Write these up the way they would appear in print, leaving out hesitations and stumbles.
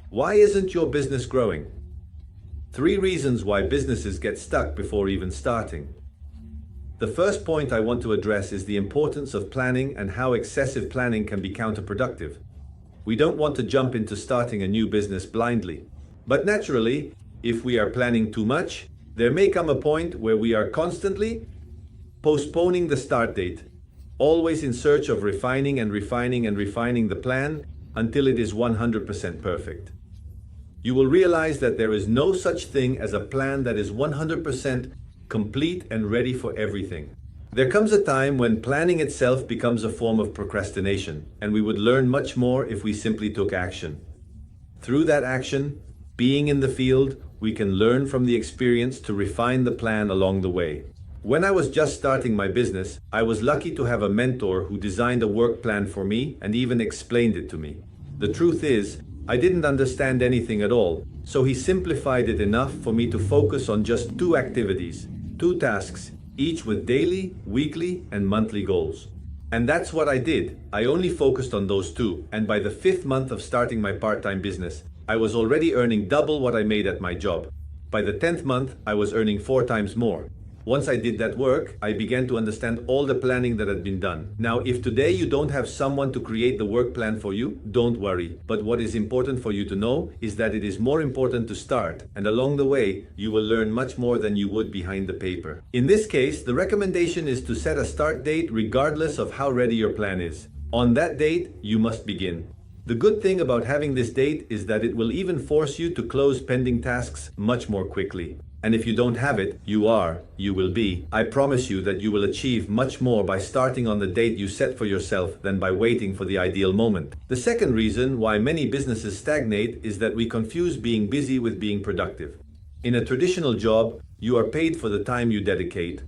Why isn't your business growing? 3 reasons why businesses get stuck before even starting. The first point I want to address is the importance of planning and how excessive planning can be counterproductive. We don't want to jump into starting a new business blindly. But naturally, if we are planning too much, there may come a point where we are constantly postponing the start date, always in search of refining and refining and refining the plan until it is 100% perfect. You will realize that there is no such thing as a plan that is 100% complete and ready for everything. There comes a time when planning itself becomes a form of procrastination, and we would learn much more if we simply took action. Through that action, being in the field, we can learn from the experience to refine the plan along the way. When I was just starting my business, I was lucky to have a mentor who designed a work plan for me and even explained it to me. The truth is, I didn't understand anything at all, so he simplified it enough for me to focus on just 2 activities, 2 tasks, each with daily, weekly, and monthly goals. And that's what I did. I only focused on those 2, and by the 5th month of starting my part-time business, I was already earning double what I made at my job. By the 10th month, I was earning 4 times more. Once I did that work, I began to understand all the planning that had been done. Now, if today you don't have someone to create the work plan for you, don't worry. But what is important for you to know is that it is more important to start, and along the way, you will learn much more than you would behind the paper. In this case, the recommendation is to set a start date regardless of how ready your plan is. On that date, you must begin. The good thing about having this date is that it will even force you to close pending tasks much more quickly. And if you don't have it, you will be. I promise you that you will achieve much more by starting on the date you set for yourself than by waiting for the ideal moment. The second reason why many businesses stagnate is that we confuse being busy with being productive. In a traditional job, you are paid for the time you dedicate.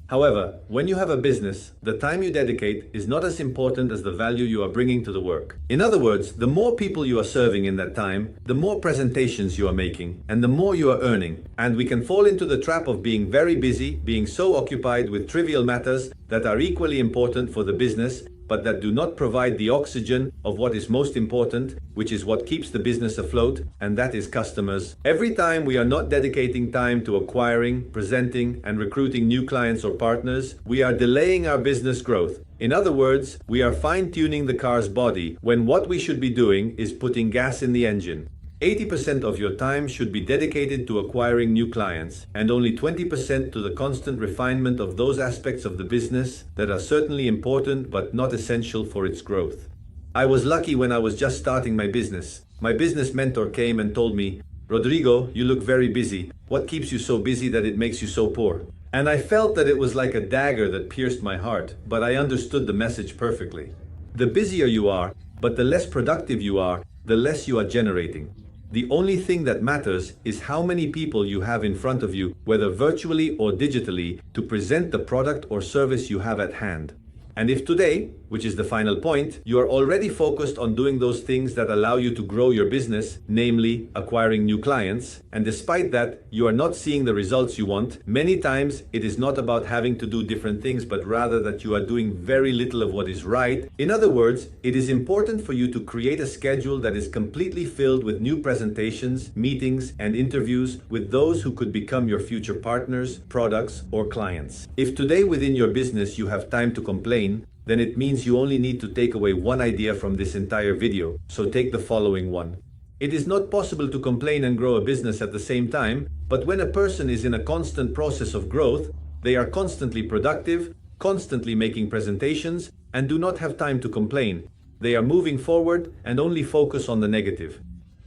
However, when you have a business, the time you dedicate is not as important as the value you are bringing to the work. In other words, the more people you are serving in that time, the more presentations you are making, and the more you are earning. And we can fall into the trap of being very busy, being so occupied with trivial matters that are equally important for the business, but that do not provide the oxygen of what is most important, which is what keeps the business afloat, and that is customers. Every time we are not dedicating time to acquiring, presenting, and recruiting new clients or partners, we are delaying our business growth. In other words, we are fine-tuning the car's body when what we should be doing is putting gas in the engine. 80% of your time should be dedicated to acquiring new clients, and only 20% to the constant refinement of those aspects of the business that are certainly important but not essential for its growth. I was lucky when I was just starting my business. My business mentor came and told me, "Rodrigo, you look very busy. What keeps you so busy that it makes you so poor?" And I felt that it was like a dagger that pierced my heart, but I understood the message perfectly. The busier you are, but the less productive you are, the less you are generating. The only thing that matters is how many people you have in front of you, whether virtually or digitally, to present the product or service you have at hand. And if today, which is the final point, you are already focused on doing those things that allow you to grow your business, namely acquiring new clients, and despite that, you are not seeing the results you want, many times it is not about having to do different things, but rather that you are doing very little of what is right. In other words, it is important for you to create a schedule that is completely filled with new presentations, meetings, and interviews with those who could become your future partners, products, or clients. If today within your business you have time to complain, then it means you only need to take away one idea from this entire video. So take the following one. It is not possible to complain and grow a business at the same time, but when a person is in a constant process of growth, they are constantly productive, constantly making presentations, and do not have time to complain. They are moving forward and only focus on the negative.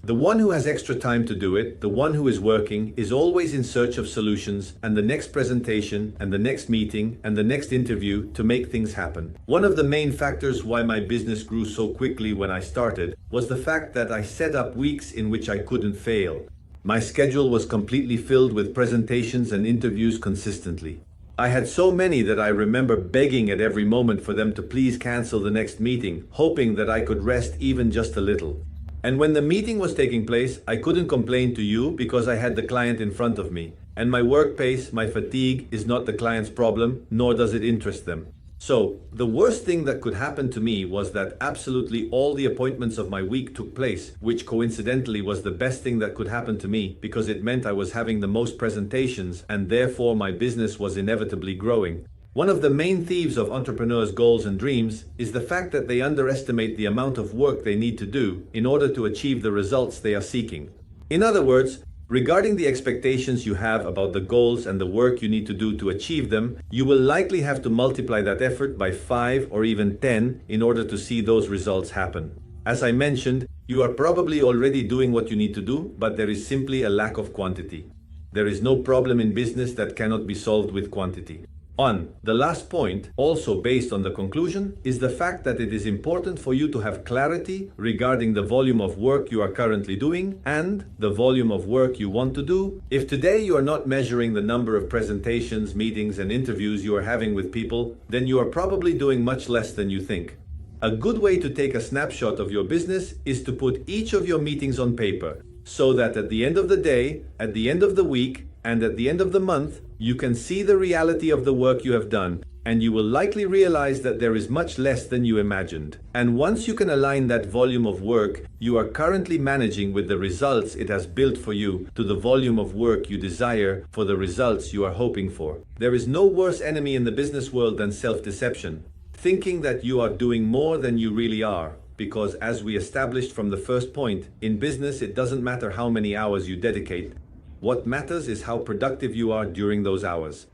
The one who has extra time to do it, the one who is working, is always in search of solutions and the next presentation and the next meeting and the next interview to make things happen. One of the main factors why my business grew so quickly when I started was the fact that I set up weeks in which I couldn't fail. My schedule was completely filled with presentations and interviews consistently. I had so many that I remember begging at every moment for them to please cancel the next meeting, hoping that I could rest even just a little. And when the meeting was taking place, I couldn't complain to you because I had the client in front of me. And my work pace, my fatigue is not the client's problem, nor does it interest them. So, the worst thing that could happen to me was that absolutely all the appointments of my week took place, which coincidentally was the best thing that could happen to me because it meant I was having the most presentations and therefore my business was inevitably growing. One of the main thieves of entrepreneurs' goals and dreams is the fact that they underestimate the amount of work they need to do in order to achieve the results they are seeking. In other words, regarding the expectations you have about the goals and the work you need to do to achieve them, you will likely have to multiply that effort by 5 or even 10 in order to see those results happen. As I mentioned, you are probably already doing what you need to do, but there is simply a lack of quantity. There is no problem in business that cannot be solved with quantity. The last point, also based on the conclusion, is the fact that it is important for you to have clarity regarding the volume of work you are currently doing and the volume of work you want to do. If today you are not measuring the number of presentations, meetings, and interviews you are having with people, then you are probably doing much less than you think. A good way to take a snapshot of your business is to put each of your meetings on paper, so that at the end of the day, at the end of the week, and at the end of the month, you can see the reality of the work you have done, and you will likely realize that there is much less than you imagined. And once you can align that volume of work you are currently managing with the results it has built for you to the volume of work you desire for the results you are hoping for, there is no worse enemy in the business world than self-deception, thinking that you are doing more than you really are. Because as we established from the first point, in business it doesn't matter how many hours you dedicate. What matters is how productive you are during those hours.